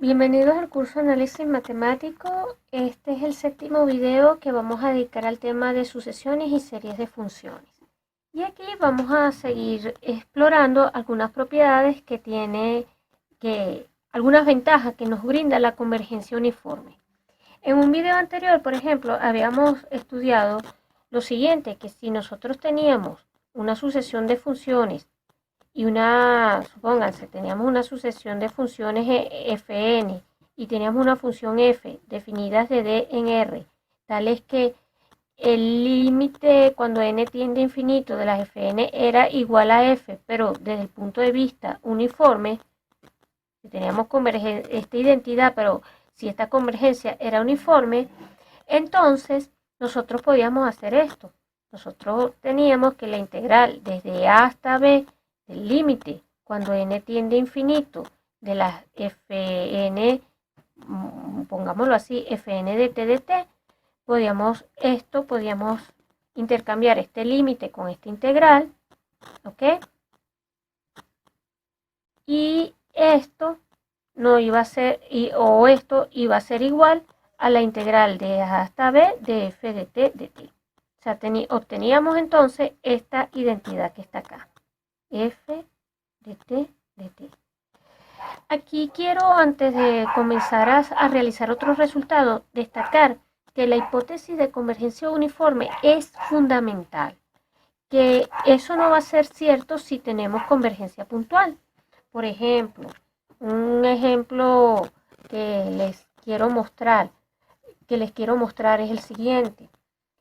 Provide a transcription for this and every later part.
Bienvenidos al curso de Análisis Matemático. Este es el séptimo video que vamos a dedicar al tema de sucesiones y series de funciones. Y aquí vamos a seguir explorando algunas propiedades que tiene, algunas ventajas que nos brinda la convergencia uniforme. En un video anterior, por ejemplo, habíamos estudiado lo siguiente, que si nosotros teníamos una sucesión de funciones y supónganse, teníamos una sucesión de funciones fn y teníamos una función f definidas de d en r, tales que el límite cuando n tiende a infinito de las fn era igual a f, pero desde el punto de vista uniforme, si teníamos esta identidad, pero si esta convergencia era uniforme, entonces nosotros podíamos hacer esto. Nosotros teníamos que la integral desde a hasta b del límite cuando n tiende a infinito de las fn, pongámoslo así, fn de t de t, podíamos intercambiar este límite con esta integral, ¿ok? Y esto no iba a ser, esto iba a ser igual a la integral de a hasta b de f de t de t. O sea, obteníamos entonces esta identidad que está acá, f de t de t. Aquí quiero, antes de comenzar a realizar otros resultados, destacar que la hipótesis de convergencia uniforme es fundamental, que eso no va a ser cierto si tenemos convergencia puntual. Por ejemplo, un ejemplo que les quiero mostrar es el siguiente.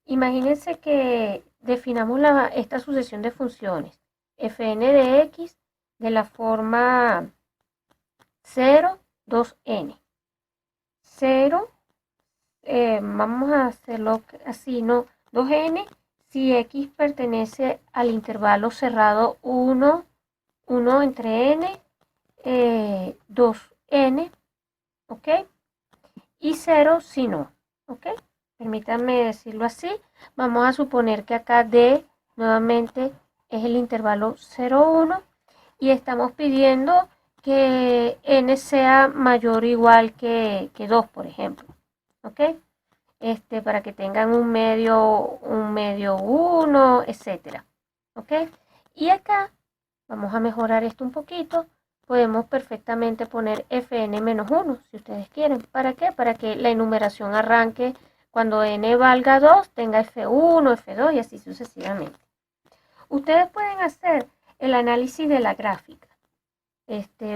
Imagínense que definamos esta sucesión de funciones fn de x de la forma 0, 2n. 0, vamos a hacerlo así, ¿no? 2n si x pertenece al intervalo cerrado 1 entre n, 2n, ¿ok? Y 0 si no, ¿ok? Permítanme decirlo así. Vamos a suponer que acá d nuevamente es el intervalo 0, 1 y estamos pidiendo que n sea mayor o igual que 2, por ejemplo, ¿ok? Para que tengan un medio 1, etcétera, ¿ok? Y acá vamos a mejorar esto un poquito. Podemos perfectamente poner fn-1 si ustedes quieren. ¿Para qué? Para que la enumeración arranque cuando n valga 2, tenga f1, f2 y así sucesivamente. Ustedes pueden hacer el análisis de la gráfica.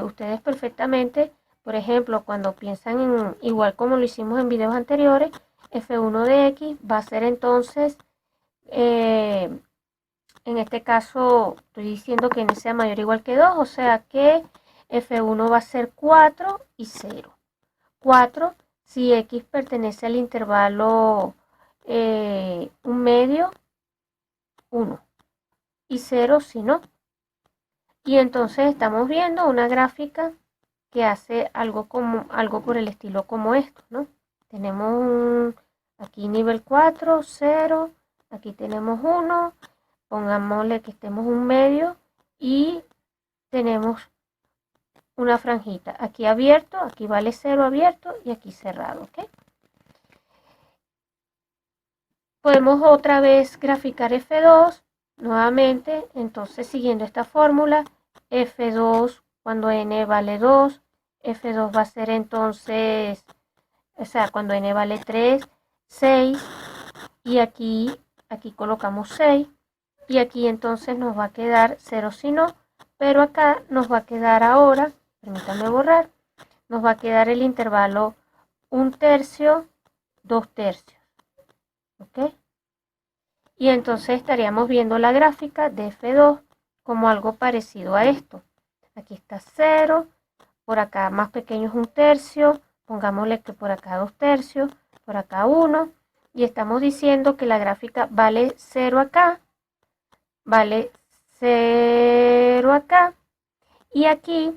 Ustedes perfectamente, por ejemplo, cuando piensan en, igual como lo hicimos en videos anteriores, f1 de x va a ser entonces, en este caso estoy diciendo que n sea mayor o igual que 2, o sea que f1 va a ser 4 y 0. 4 si x pertenece al intervalo un medio, 1. Y 0 si no. Y entonces estamos viendo una gráfica que hace algo por el estilo como esto, ¿no? Tenemos aquí nivel 4, 0, aquí tenemos 1, pongámosle que estemos un medio y tenemos una franjita, aquí abierto, aquí vale 0 abierto y aquí cerrado, ¿ok? Podemos otra vez graficar F2 nuevamente, entonces siguiendo esta fórmula, F2 cuando n vale 2, F2 va a ser entonces, o sea, cuando n vale 3, 6, y aquí colocamos 6, y aquí entonces nos va a quedar 0 si no, pero acá nos va a quedar ahora, permítanme borrar, nos va a quedar el intervalo 1/3, 2/3, ¿ok? Y entonces estaríamos viendo la gráfica de F2 como algo parecido a esto. Aquí está 0, por acá más pequeño es 1/3, pongámosle que por acá 2/3, por acá 1, y estamos diciendo que la gráfica vale 0 acá, vale 0 acá, y aquí,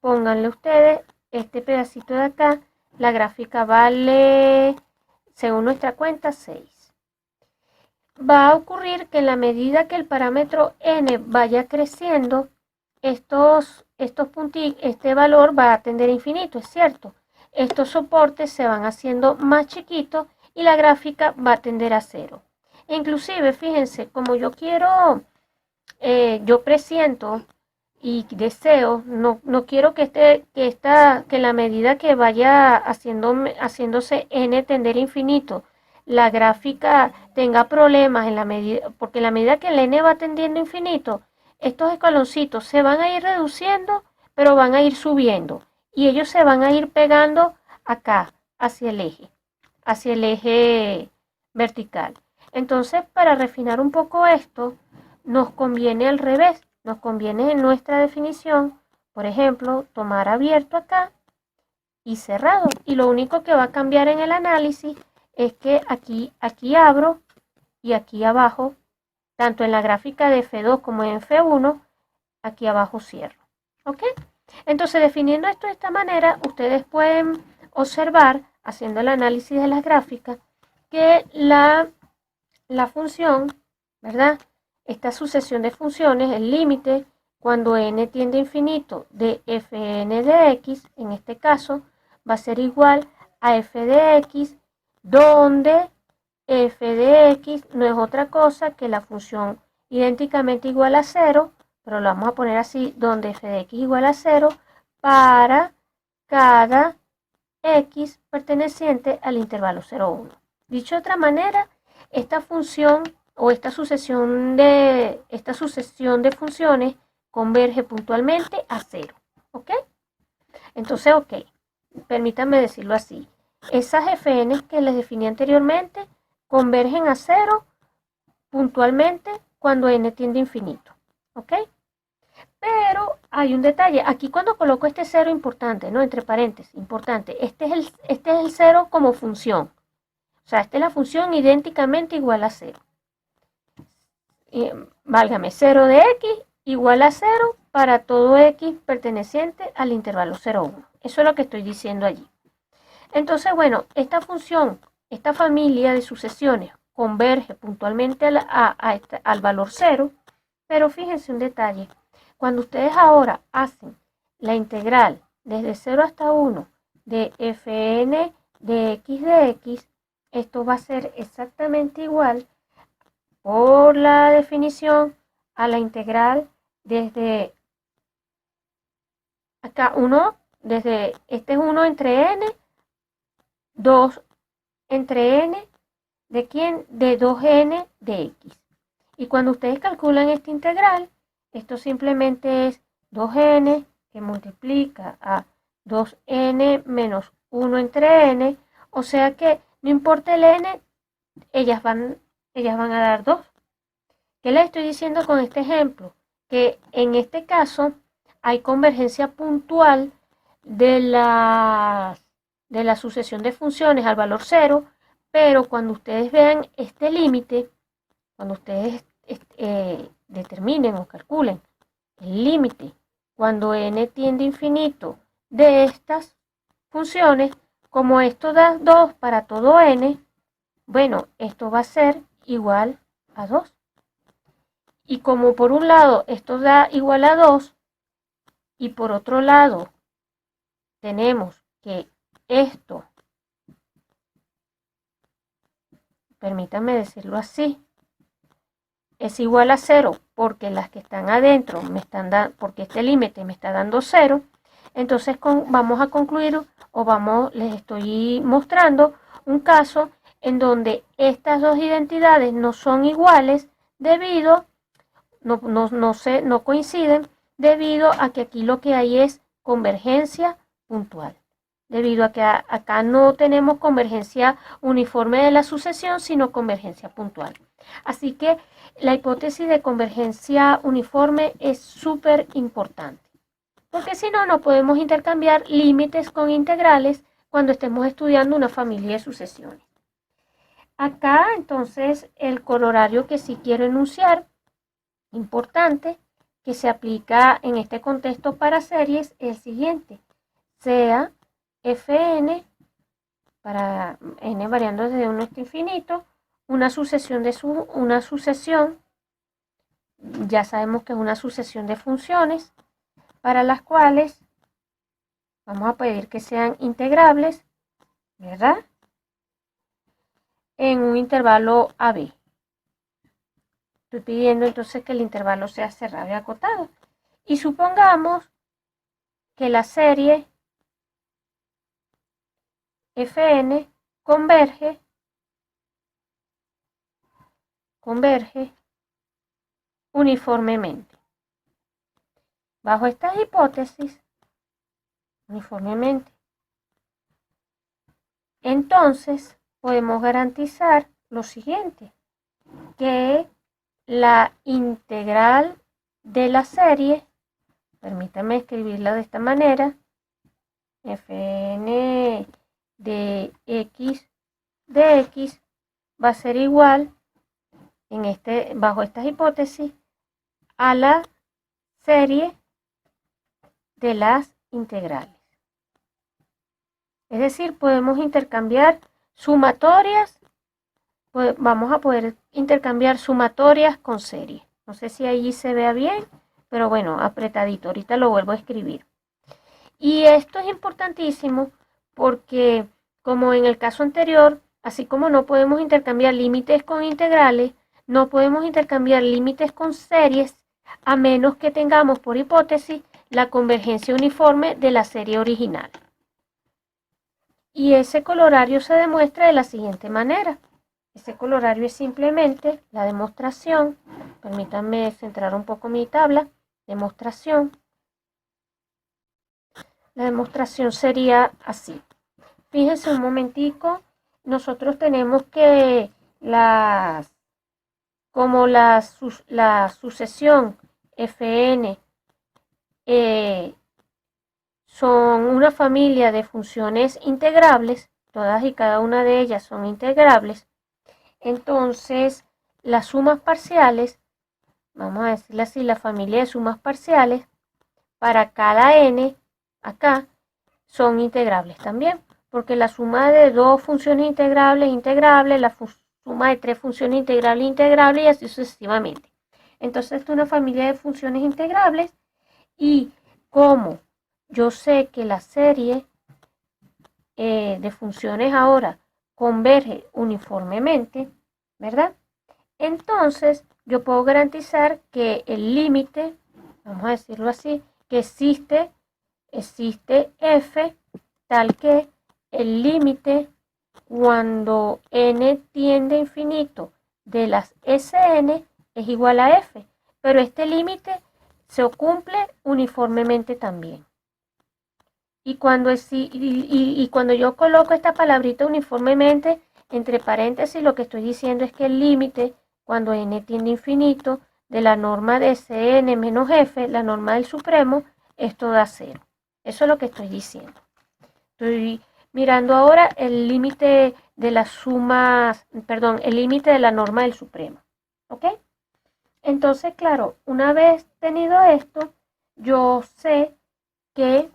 pónganle ustedes, este pedacito de acá, la gráfica vale, según nuestra cuenta, 6. Va a ocurrir que en la medida que el parámetro n vaya creciendo, este valor va a tender a infinito, es cierto. estos soportes se van haciendo más chiquitos y la gráfica va a tender a 0. Inclusive, fíjense, como yo quiero, yo presiento y deseo, no quiero que la medida que vaya haciéndose n tender a infinito, la gráfica tenga problemas en la medida, porque en la medida que el n va tendiendo a infinito, estos escaloncitos se van a ir reduciendo, pero van a ir subiendo y ellos se van a ir pegando acá, hacia el eje vertical. Entonces, para refinar un poco esto, nos conviene al revés, nos conviene en nuestra definición, por ejemplo, tomar abierto acá y cerrado. Y lo único que va a cambiar en el análisis es que aquí abro y aquí abajo, tanto en la gráfica de F2 como en F1, aquí abajo cierro. ¿Ok? Entonces, definiendo esto de esta manera, ustedes pueden observar, haciendo el análisis de las gráficas, que la función, ¿verdad? Esta sucesión de funciones, el límite, cuando n tiende a infinito de fn de x, en este caso, va a ser igual a f de x, donde f de x no es otra cosa que la función idénticamente igual a 0, pero lo vamos a poner así, donde f de x igual a 0 para cada x perteneciente al intervalo 0, 1. Dicho de otra manera, esta función o esta sucesión de funciones converge puntualmente a 0. ¿Ok? Entonces, ok, permítanme decirlo así. Esas fn que les definí anteriormente convergen a 0 puntualmente cuando n tiende a infinito. ¿Ok? Pero hay un detalle. Aquí cuando coloco este 0 importante, ¿no? Entre paréntesis, importante. Este es el 0 como función. O sea, esta es la función idénticamente igual a 0. Válgame, 0 de x igual a 0 para todo x perteneciente al intervalo 0, 1. Eso es lo que estoy diciendo allí. Entonces, bueno, esta función, esta familia de sucesiones converge puntualmente al valor 0, pero fíjense un detalle. Cuando ustedes ahora hacen la integral desde 0 hasta 1 de fn de x, esto va a ser exactamente igual por la definición a la integral desde acá 1, desde este es 1 entre n, 2 entre n, ¿de quién? De 2n de x. Y cuando ustedes calculan esta integral, esto simplemente es 2n que multiplica a 2n menos 1 entre n, o sea que no importa el n, ellas van a dar 2. ¿Qué les estoy diciendo con este ejemplo? Que en este caso hay convergencia puntual de la sucesión de funciones al valor 0, pero cuando ustedes vean este límite, cuando ustedes determinen o calculen el límite cuando n tiende a infinito de estas funciones, como esto da 2 para todo n, bueno, esto va a ser igual a 2. Y como por un lado esto da igual a 2 y por otro lado tenemos que esto, permítanme decirlo así, es igual a 0 porque las que están adentro me están dando, porque este límite me está dando 0, entonces vamos a concluir les estoy mostrando un caso en donde estas dos identidades no son iguales debido, no coinciden debido a que aquí lo que hay es convergencia puntual. Debido a que acá no tenemos convergencia uniforme de la sucesión, sino convergencia puntual. Así que la hipótesis de convergencia uniforme es súper importante, porque si no, no podemos intercambiar límites con integrales cuando estemos estudiando una familia de sucesiones. Acá, entonces, el corolario que sí quiero enunciar, importante, que se aplica en este contexto para series, es el siguiente. Sea fn, para n variando desde 1 hasta infinito, una sucesión, ya sabemos que es una sucesión de funciones para las cuales Vamos a pedir que sean integrables, ¿verdad? En un intervalo AB. Estoy pidiendo entonces que el intervalo sea cerrado y acotado. Y supongamos que la serie Fn converge uniformemente. Bajo estas hipótesis, uniformemente, entonces podemos garantizar lo siguiente, que la integral de la serie, permítame escribirla de esta manera, Fn de x va a ser igual bajo estas hipótesis a la serie de las integrales. Es decir, podemos intercambiar sumatorias, vamos a poder intercambiar sumatorias con series. No sé si allí se vea bien, pero bueno, apretadito, ahorita lo vuelvo a escribir. Y esto es importantísimo porque, como en el caso anterior, así como no podemos intercambiar límites con integrales, no podemos intercambiar límites con series a menos que tengamos por hipótesis la convergencia uniforme de la serie original. Y ese colorario se demuestra de la siguiente manera. Ese colorario es simplemente la demostración. Permítanme centrar un poco mi tabla. Demostración. La demostración sería así. Fíjense un momentico. Nosotros tenemos que como la sucesión Fn son una familia de funciones integrables, todas y cada una de ellas son integrables, entonces las sumas parciales, vamos a decirle así, la familia de sumas parciales, para cada n, acá, son integrables también, porque la suma de dos funciones integrables, la suma de tres funciones integrables y así sucesivamente. Entonces, esta es una familia de funciones integrables y como yo sé que la serie de funciones ahora converge uniformemente, ¿verdad? Entonces, yo puedo garantizar que el límite, vamos a decirlo así, que existe f tal que el límite cuando n tiende a infinito de las Sn es igual a f, pero este límite se cumple uniformemente también. Y cuando yo coloco esta palabrita uniformemente, entre paréntesis, lo que estoy diciendo es que el límite, cuando n tiende a infinito, de la norma de Sn menos f, la norma del supremo, esto da 0. Eso es lo que estoy diciendo. Estoy mirando ahora el límite de las sumas, perdón, el límite de la norma del supremo. ¿Ok? Entonces, claro, una vez tenido esto, yo sé que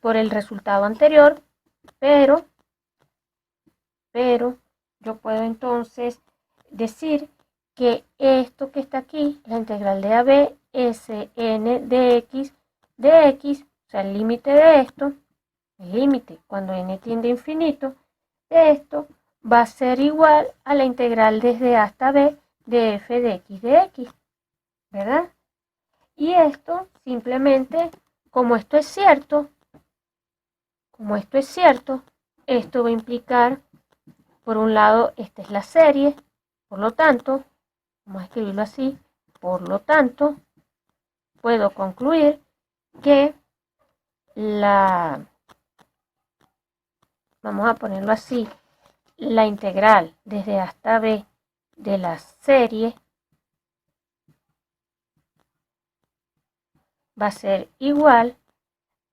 por el resultado anterior, pero yo puedo entonces decir que esto que está aquí, la integral de AB, Sn de x, o sea, el límite de esto, el límite cuando n tiende a infinito, de esto va a ser igual a la integral desde a hasta b de f de x, ¿verdad? Y esto simplemente, como esto es cierto, esto va a implicar, por un lado, esta es la serie, por lo tanto, vamos a escribirlo así, por lo tanto, puedo concluir que vamos a ponerlo así, la integral desde a hasta b de la serie va a ser igual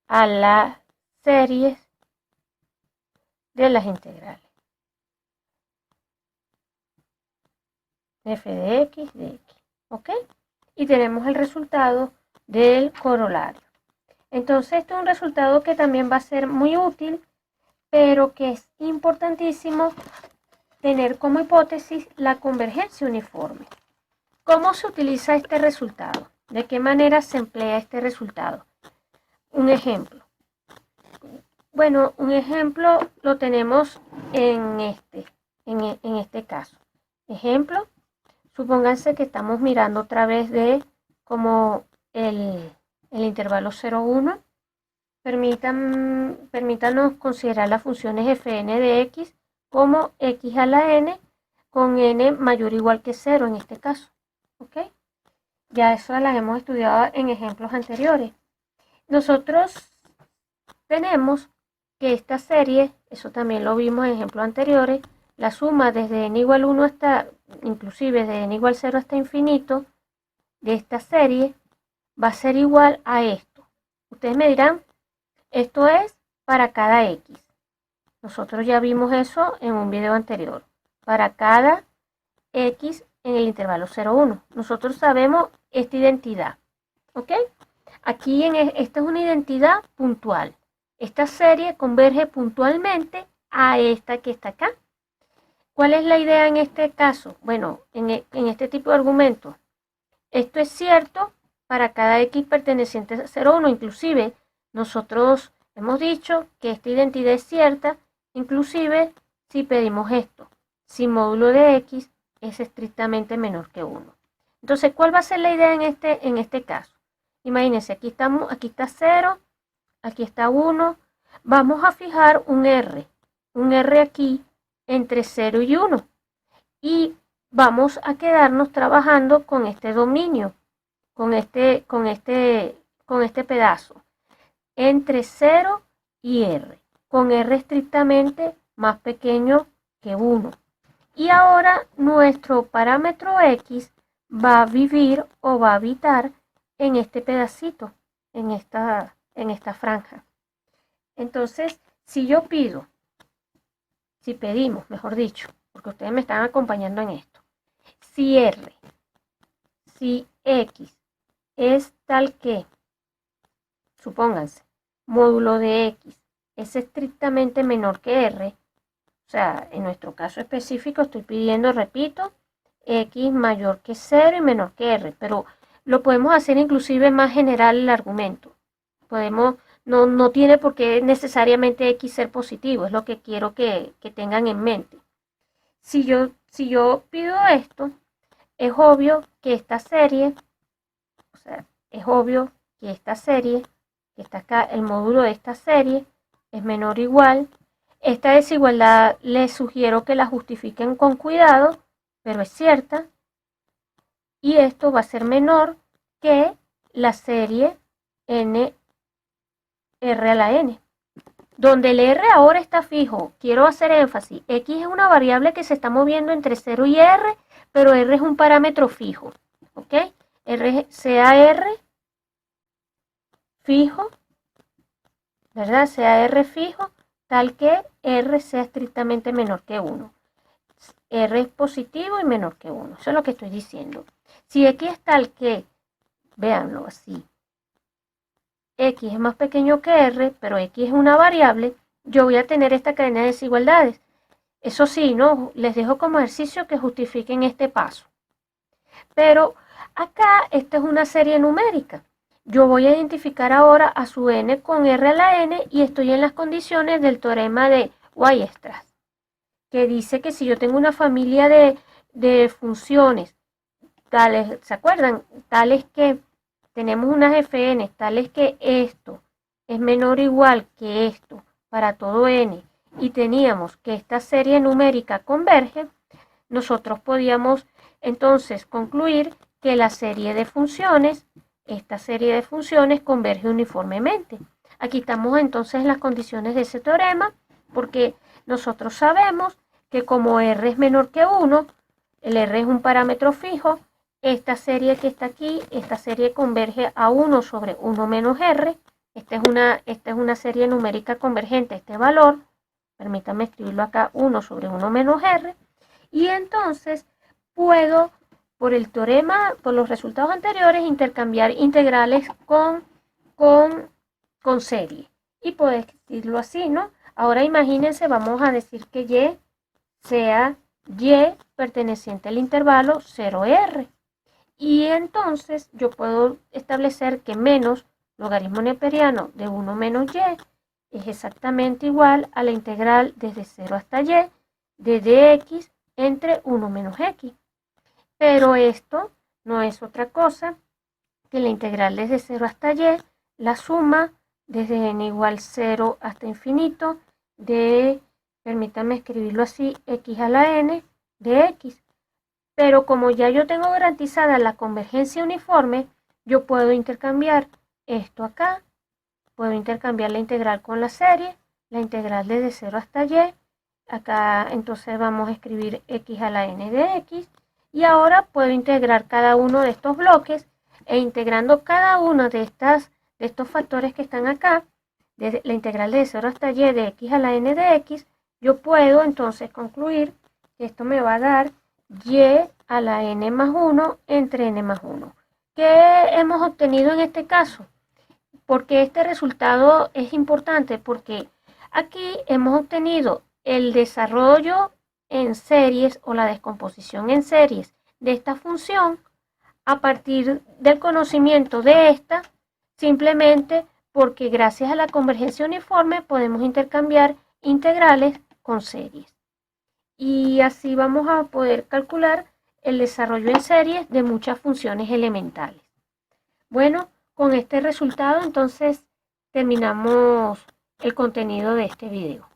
a las series de las integrales. F de x, ¿ok? Y tenemos el resultado del corolario. Entonces, esto es un resultado que también va a ser muy útil, pero que es importantísimo tener como hipótesis la convergencia uniforme. ¿Cómo se utiliza este resultado? ¿De qué manera se emplea este resultado? Un ejemplo. Bueno, un ejemplo lo tenemos en este caso. Ejemplo, supónganse que estamos mirando otra vez de como el intervalo 0,1. Permítanos considerar las funciones fn de x como x a la n con n mayor o igual que 0 en este caso. ¿Ok? Ya eso las hemos estudiado en ejemplos anteriores. Nosotros tenemos que esta serie, eso también lo vimos en ejemplos anteriores, la suma desde n igual 1 hasta, inclusive desde n igual 0 hasta infinito, de esta serie va a ser igual a esto. Ustedes me dirán, esto es para cada x. Nosotros ya vimos eso en un video anterior. Para cada x en el intervalo 0,1. Nosotros sabemos esta identidad. ¿Ok? Aquí esta es una identidad puntual. Esta serie converge puntualmente a esta que está acá. ¿Cuál es la idea en este caso? Bueno, en este tipo de argumentos. Esto es cierto para cada x perteneciente a 0,1. Inclusive, nosotros hemos dicho que esta identidad es cierta, inclusive si pedimos esto. Si módulo de x es estrictamente menor que 1. Entonces, ¿cuál va a ser la idea en este caso? Imagínense, aquí está 0, aquí está 1. Vamos a fijar un R aquí entre 0 y 1. Y vamos a quedarnos trabajando con este dominio, con este pedazo, entre 0 y R, con R estrictamente más pequeño que 1. Y ahora nuestro parámetro X va a vivir o va a habitar en este pedacito, en esta franja. Entonces, si pedimos, mejor dicho, porque ustedes me están acompañando en esto, si X es tal que, supónganse, módulo de X es estrictamente menor que R, o sea, en nuestro caso específico estoy pidiendo, repito, X mayor que 0 y menor que R, pero lo podemos hacer inclusive más general el argumento. No tiene por qué necesariamente X ser positivo, es lo que quiero que tengan en mente. Si yo pido esto, es obvio que esta serie, que está acá, el módulo de esta serie, es menor o igual. Esta desigualdad les sugiero que la justifiquen con cuidado, pero es cierta. Y esto va a ser menor que la serie n r a la n. Donde el r ahora está fijo, quiero hacer énfasis, x es una variable que se está moviendo entre 0 y r, pero r es un parámetro fijo, ¿ok? Sea r fijo, ¿verdad? Sea r fijo, tal que r sea estrictamente menor que 1. R es positivo y menor que 1, eso es lo que estoy diciendo. Si x es tal que, véanlo así, x es más pequeño que r, pero x es una variable, yo voy a tener esta cadena de desigualdades. Eso sí, ¿no? Les dejo como ejercicio que justifiquen este paso. Pero acá esta es una serie numérica. Yo voy a identificar ahora a su n con r a la n y estoy en las condiciones del teorema de Weierstrass, que dice que si yo tengo una familia de funciones tales, ¿se acuerdan? Tales que tenemos unas fn, tales que esto es menor o igual que esto para todo n, y teníamos que esta serie numérica converge, nosotros podíamos entonces concluir que la serie de funciones, esta serie de funciones converge uniformemente. Aquí estamos entonces en las condiciones de ese teorema, porque nosotros sabemos que como r es menor que 1, el r es un parámetro fijo, esta serie que está aquí, esta serie converge a 1 sobre 1 menos r. Esta es una serie numérica convergente, este valor. Permítanme escribirlo acá, 1 sobre 1 menos r. Y entonces puedo, por el teorema, por los resultados anteriores, intercambiar integrales con serie. Y puedo decirlo así, ¿no? Ahora imagínense, vamos a decir que y sea y perteneciente al intervalo 0r. Y entonces yo puedo establecer que menos logaritmo neperiano de 1 menos y es exactamente igual a la integral desde 0 hasta y de dx entre 1 menos x. Pero esto no es otra cosa que la integral desde 0 hasta y, la suma desde n igual 0 hasta infinito de, permítame escribirlo así, x a la n de x. Pero como ya yo tengo garantizada la convergencia uniforme, yo puedo intercambiar esto acá, puedo intercambiar la integral con la serie, la integral desde 0 hasta y, acá entonces vamos a escribir x a la n de x, y ahora puedo integrar cada uno de estos bloques, e integrando cada uno de estos factores que están acá, desde la integral de 0 hasta y de x a la n de x, yo puedo entonces concluir que esto me va a dar y a la n más 1 entre n más 1. ¿Qué hemos obtenido en este caso? Porque este resultado es importante, porque aquí hemos obtenido el desarrollo en series o la descomposición en series de esta función a partir del conocimiento de esta, simplemente porque gracias a la convergencia uniforme podemos intercambiar integrales con series. Y así vamos a poder calcular el desarrollo en series de muchas funciones elementales. Bueno, con este resultado entonces terminamos el contenido de este video.